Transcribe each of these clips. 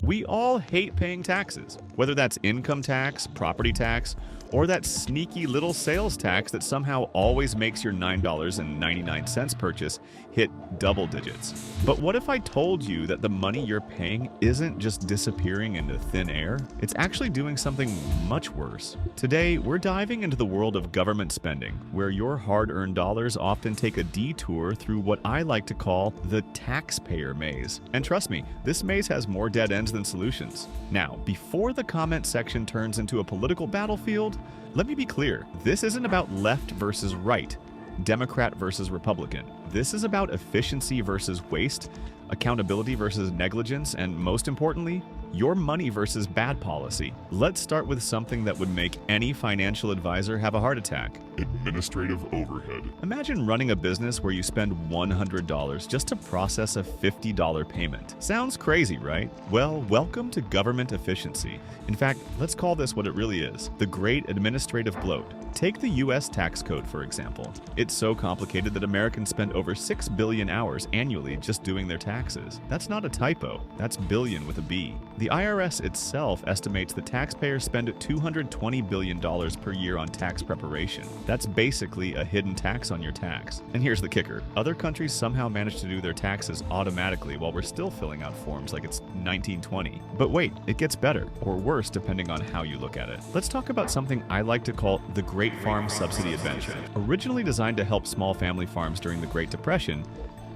We all hate paying taxes, whether that's income tax, property tax, or that sneaky little sales tax that somehow always makes your $9.99 purchase hit double digits. But what if I told you that the money you're paying isn't just disappearing into thin air? It's actually doing something much worse. Today, we're diving into the world of government spending, where your hard-earned dollars often take a detour through what I like to call the taxpayer maze. And trust me, this maze has more dead ends than solutions. Now, before the comment section turns into a political battlefield, let me be clear, this isn't about left versus right, Democrat versus Republican. This is about efficiency versus waste, accountability versus negligence, and most importantly, your money versus bad policy. Let's start with something that would make any financial advisor have a heart attack. Administrative overhead. Imagine running a business where you spend $100 just to process a $50 payment. Sounds crazy, right? Well, welcome to government efficiency. In fact, let's call this what it really is, the Great Administrative Bloat. Take the US tax code, for example. It's so complicated that Americans spend over 6 billion hours annually just doing their taxes. That's not a typo, that's billion with a B. The IRS itself estimates that taxpayers spend $220 billion per year on tax preparation. That's basically a hidden tax on your tax. And here's the kicker. Other countries somehow manage to do their taxes automatically while we're still filling out forms like it's 1920. But wait, it gets better, or worse depending on how you look at it. Let's talk about something I like to call the Great Farm Subsidy Adventure. Originally designed to help small family farms during the Great Depression,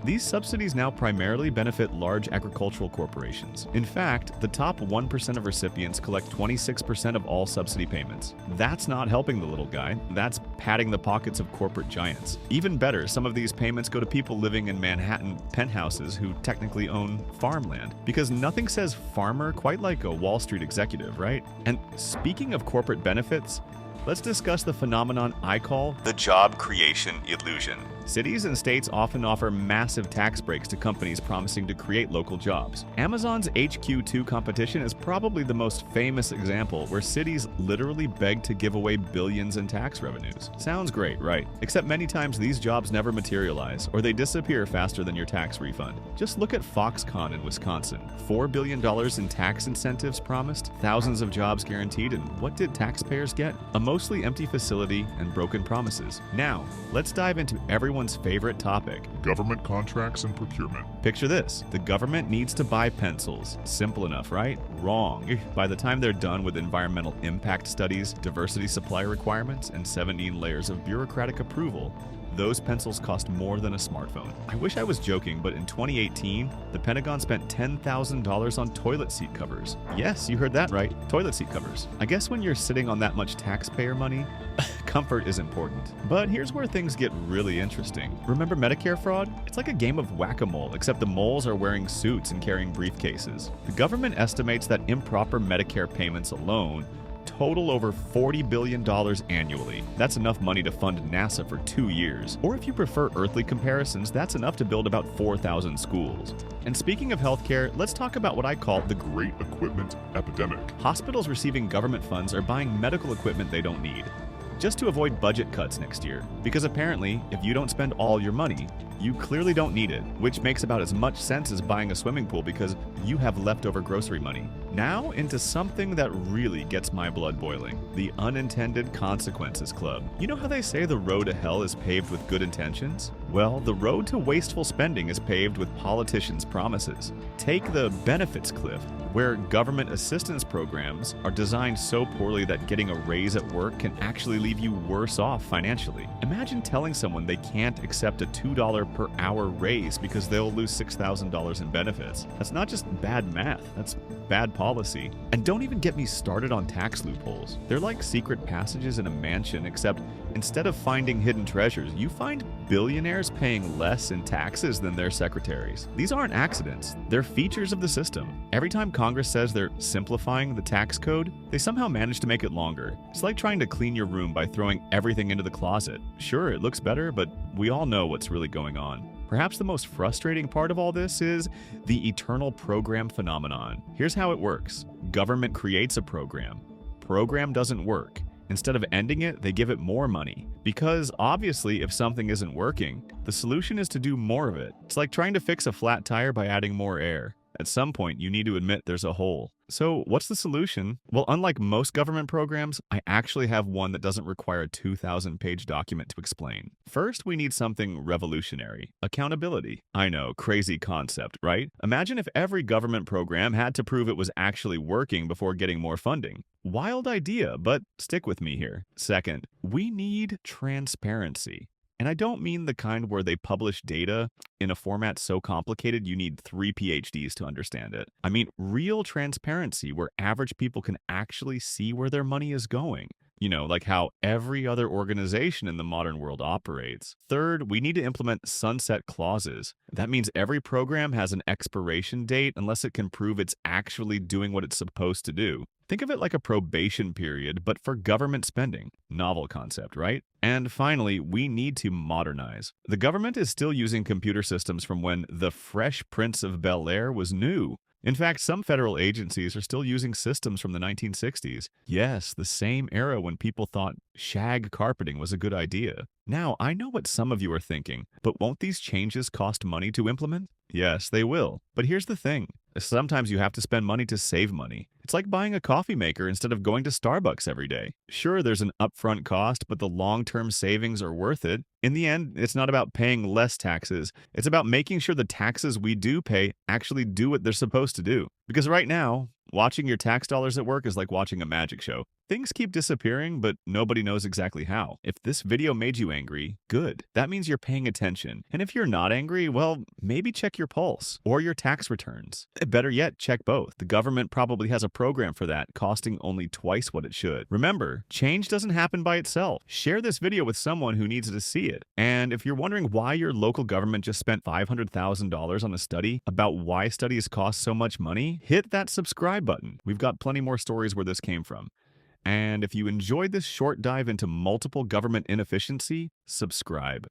these subsidies now primarily benefit large agricultural corporations. In fact, the top 1% of recipients collect 26% of all subsidy payments. That's not helping the little guy, that's padding the pockets of corporate giants. Even better, some of these payments go to people living in Manhattan penthouses who technically own farmland. Because nothing says farmer quite like a Wall Street executive, right? And speaking of corporate benefits, let's discuss the phenomenon I call the job creation illusion. Cities and states often offer massive tax breaks to companies promising to create local jobs. Amazon's HQ2 competition is probably the most famous example where cities literally beg to give away billions in tax revenues. Sounds great, right? Except many times these jobs never materialize, or they disappear faster than your tax refund. Just look at Foxconn in Wisconsin. $4 billion in tax incentives promised, thousands of jobs guaranteed, and what did taxpayers get? A mostly empty facility and broken promises. Now, let's dive into everyone's favorite topic. Government contracts and procurement. Picture this. The government needs to buy pencils. Simple enough, right? Wrong. By the time they're done with environmental impact studies, diversity supply requirements, and 17 layers of bureaucratic approval, those pencils cost more than a smartphone. I wish I was joking, but in 2018, the Pentagon spent $10,000 on toilet seat covers. Yes, you heard that right, toilet seat covers. I guess when you're sitting on that much taxpayer money, comfort is important. But here's where things get really interesting. Remember Medicare fraud? It's like a game of whack-a-mole, except the moles are wearing suits and carrying briefcases. The government estimates that improper Medicare payments alone total over $40 billion annually. That's enough money to fund NASA for 2 years. Or if you prefer earthly comparisons, that's enough to build about 4,000 schools. And speaking of healthcare, let's talk about what I call the Great equipment epidemic. Hospitals receiving government funds are buying medical equipment they don't need, just to avoid budget cuts next year. Because apparently, if you don't spend all your money, you clearly don't need it, which makes about as much sense as buying a swimming pool because you have leftover grocery money. Now into something that really gets my blood boiling, the unintended consequences club. You know how they say the road to hell is paved with good intentions? Well, the road to wasteful spending is paved with politicians' promises. Take the benefits cliff, where government assistance programs are designed so poorly that getting a raise at work can actually leave you worse off financially. Imagine telling someone they can't accept a $2 per hour raise because they'll lose $6,000 in benefits. That's not just bad math, that's bad policy. And don't even get me started on tax loopholes. They're like secret passages in a mansion, except instead of finding hidden treasures, you find billionaires paying less in taxes than their secretaries. These aren't accidents, they're features of the system. Every time Congress says they're simplifying the tax code, they somehow manage to make it longer. It's like trying to clean your room by throwing everything into the closet. Sure, it looks better, but we all know what's really going on. Perhaps the most frustrating part of all this is the eternal program phenomenon. Here's how it works. Government creates a program. Program doesn't work. Instead of ending it, they give it more money. Because obviously, if something isn't working, the solution is to do more of it. It's like trying to fix a flat tire by adding more air. At some point, you need to admit there's a hole. So, what's the solution? Well, unlike most government programs, I actually have one that doesn't require a 2,000-page document to explain. First, we need something revolutionary: accountability. I know, crazy concept, right? Imagine if every government program had to prove it was actually working before getting more funding. Wild idea, but stick with me here. Second, we need transparency. And I don't mean the kind where they publish data in a format so complicated you need 3 PhDs to understand it. I mean real transparency where average people can actually see where their money is going. You know, like how every other organization in the modern world operates. Third, we need to implement sunset clauses. That means every program has an expiration date unless it can prove it's actually doing what it's supposed to do. Think of it like a probation period, but for government spending. Novel concept, right? And finally, we need to modernize. The government is still using computer systems from when The Fresh Prince of Bel-Air was new. In fact, some federal agencies are still using systems from the 1960s. Yes, the same era when people thought shag carpeting was a good idea. Now, I know what some of you are thinking, but won't these changes cost money to implement? Yes, they will. But here's the thing. Sometimes you have to spend money to save money. It's like buying a coffee maker instead of going to Starbucks every day. Sure, there's an upfront cost, but the long-term savings are worth it. In the end, it's not about paying less taxes. It's about making sure the taxes we do pay actually do what they're supposed to do. Because right now, watching your tax dollars at work is like watching a magic show. Things keep disappearing, but nobody knows exactly how. If this video made you angry, good. That means you're paying attention. And if you're not angry, well, maybe check your pulse or your tax returns. Better yet, check both. The government probably has a program for that, costing only twice what it should. Remember, change doesn't happen by itself. Share this video with someone who needs to see it. And if you're wondering why your local government just spent $500,000 on a study about why studies cost so much money, hit that subscribe button. We've got plenty more stories where this came from. And if you enjoyed this short dive into multiple government inefficiency, subscribe.